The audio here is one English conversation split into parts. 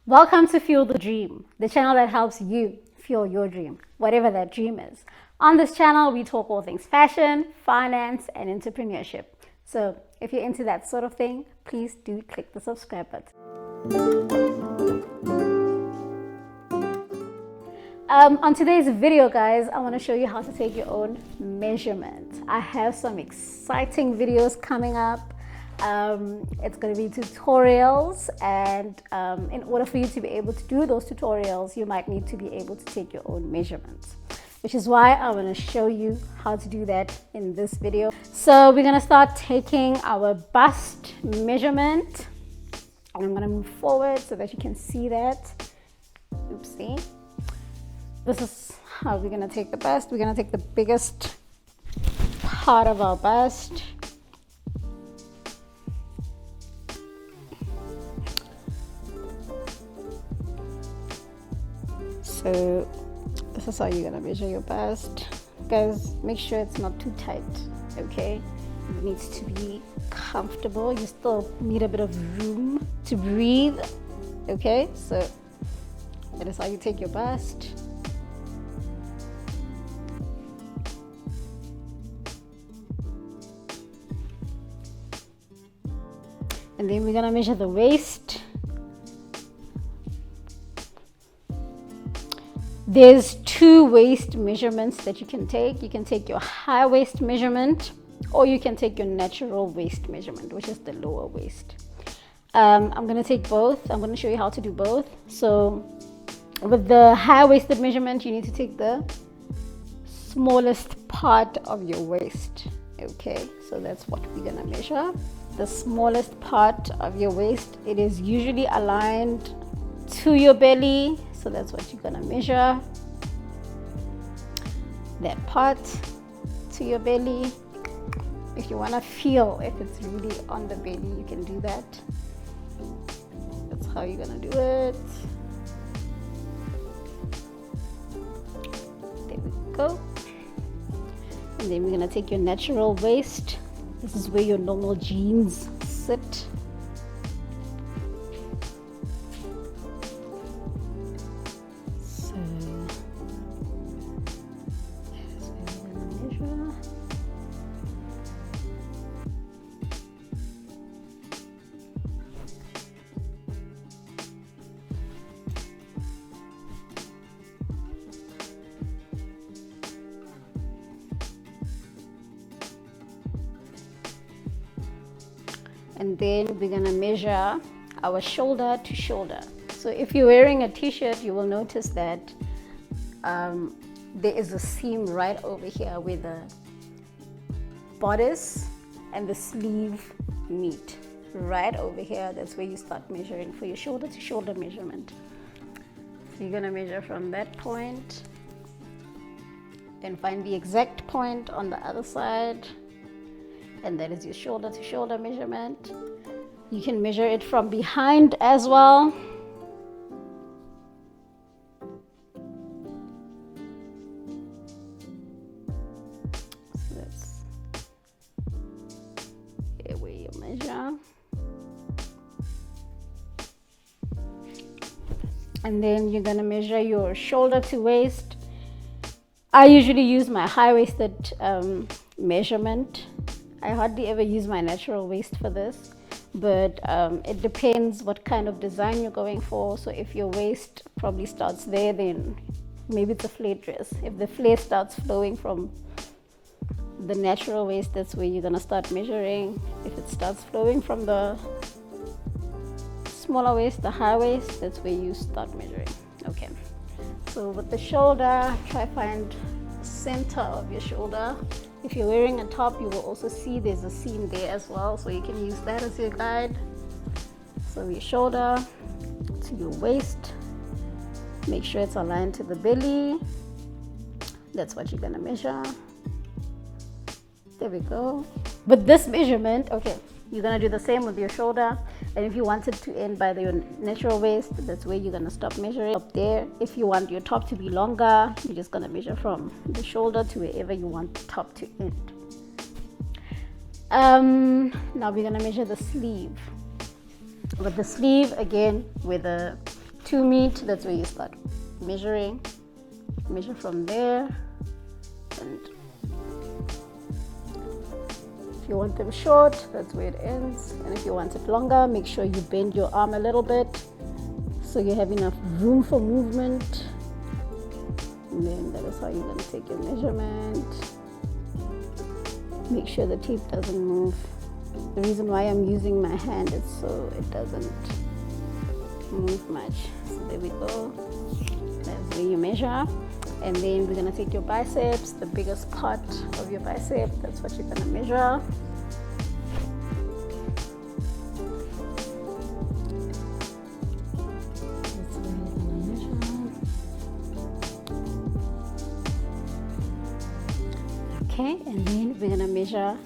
Welcome to Fuel the Dream, the channel that helps you fuel your dream, whatever that dream is. On this channel, we talk all things fashion, finance, and entrepreneurship. So if you're into that sort of thing, please do click the subscribe button. On today's video, guys, I want to show you how to take your own measurement. I have some exciting videos coming up. It's going to be tutorials, and in order for you to be able to do those tutorials, you might need to be able to take your own measurements, which is why I want to show you how to do that in this video. So we're going to start taking our bust measurement, and I'm going to move forward so that you can see that. Oopsie. This is how we're going to take the bust. We're going to take the biggest part of our bust. So this is how you're gonna measure your bust. Guys, make sure it's not too tight, okay? It needs to be comfortable. You still need a bit of room to breathe, okay? So that is how you take your bust. And then we're gonna measure the waist. There's two waist measurements that you can take. You can take your high waist measurement, or you can take your natural waist measurement, which is the lower waist. I'm going to take both. I'm going to show you how to do both. So with the high waisted measurement, you need to take the smallest part of your waist. Okay, so that's what we're going to measure. The smallest part of your waist. It is usually aligned to your belly. So that's what you're gonna measure, that part to your belly. If you wanna feel if it's really on the belly, you can do that. That's how you're gonna do it. There we go. And then we're gonna take your natural waist. This is where your normal jeans sit. And then we're gonna measure our shoulder to shoulder. So if you're wearing a t-shirt, you will notice that there is a seam right over here where the bodice and the sleeve meet. Right over here, that's where you start measuring for your shoulder to shoulder measurement. So you're gonna measure from that point and find the exact point on the other side. And that is your shoulder to shoulder measurement. You can measure it from behind as well. So that's here where you measure. And then you're gonna measure your shoulder to waist. I usually use my high-waisted measurement. I hardly ever use my natural waist for this, but it depends what kind of design you're going for. So if your waist probably starts there, then maybe it's a flare dress. If the flare starts flowing from the natural waist, that's where you're gonna start measuring. If it starts flowing from the smaller waist, the high waist, that's where you start measuring. Okay, so with the shoulder, try find the center of your shoulder. If you're wearing a top, you will also see there's a seam there as well, so you can use that as your guide. So your shoulder to your waist, make sure it's aligned to the belly. That's what you're gonna measure. There we go. With this measurement, okay, you're gonna do the same with your shoulder. And if you want it to end by your natural waist, that's where you're gonna stop measuring up there. If you want your top to be longer, you're just gonna measure from the shoulder to wherever you want the top to end. Now we're gonna measure the sleeve. With the sleeve, again, where the 2 meet, that's where you start measuring. Measure from there, and if you want them short, that's where it ends. And if you want it longer, make sure you bend your arm a little bit so you have enough room for movement. And then that is how you're going to take your measurement. Make sure the tape doesn't move. The reason why I'm using my hand is so it doesn't move much. So there we go. That's where you measure. And then we're going to take your biceps, the biggest part of your bicep. That's what you're going to measure. That's where you're going to measure. Okay, and then we're going to measure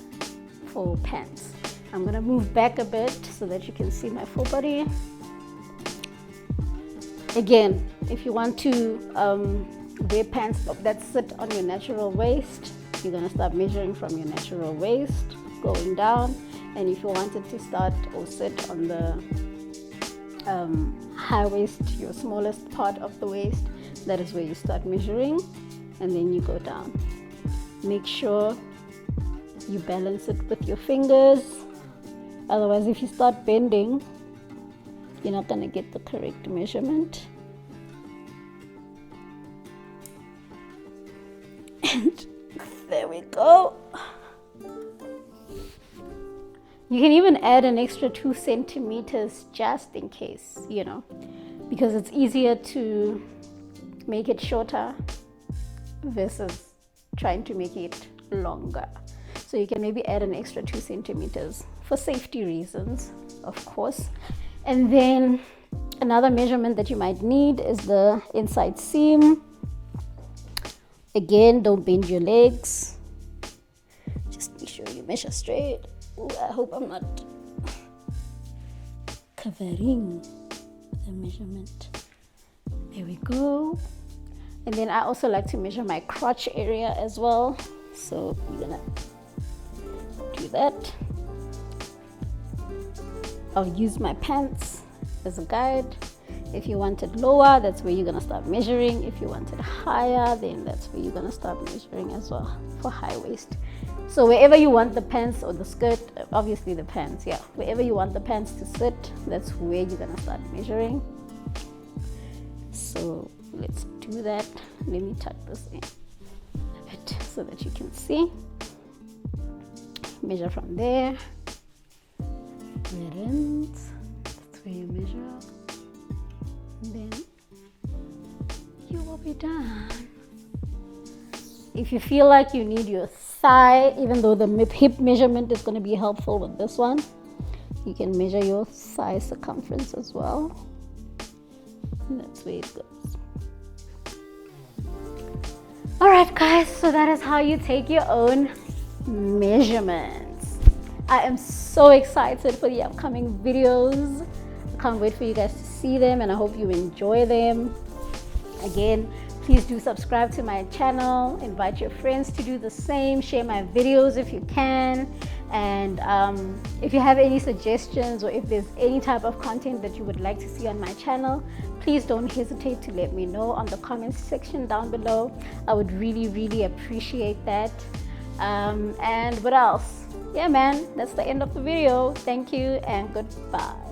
for pants. I'm going to move back a bit so that you can see my full body. Again, if you want to wear pants that sit on your natural waist, you're going to start measuring from your natural waist going down. And if you wanted to start or sit on the high waist, your smallest part of the waist, that is where you start measuring, and then you go down. Make sure you balance it with your fingers, otherwise if you start bending, you're not going to get the correct measurement. And there we go. You can even add an extra 2 centimeters just in case, you know, because it's easier to make it shorter versus trying to make it longer. So you can maybe add an extra 2 centimeters for safety reasons, of course. And then another measurement that you might need is the inside seam. Again, don't bend your legs. Just make sure you measure straight. Ooh, I hope I'm not covering the measurement. There we go. And then I also like to measure my crotch area as well. So we're gonna do that. I'll use my pants as a guide. If you want it lower, that's where you're gonna start measuring. If you want it higher, then that's where you're gonna start measuring as well for high waist. So wherever you want the pants or the skirt, obviously the pants, yeah. Wherever you want the pants to sit, that's where you're gonna start measuring. So let's do that. Let me tuck this in a bit so that you can see. Measure from there. Where it ends, that's where you measure. And then you will be done. If you feel like you need your thigh, even though the hip measurement is going to be helpful with this one, you can measure your thigh circumference as well. And that's where it goes. Alright guys, so that is how you take your own measurements. I am so excited for the upcoming videos. I can't wait for you guys to see them, and I hope you enjoy them. Again, please do subscribe to my channel, invite your friends to do the same, share my videos if you can, and if you have any suggestions or if there's any type of content that you would like to see on my channel, please don't hesitate to let me know on the comments section down below. I would really appreciate that. And what else? Yeah man, that's the end of the video. Thank you and goodbye.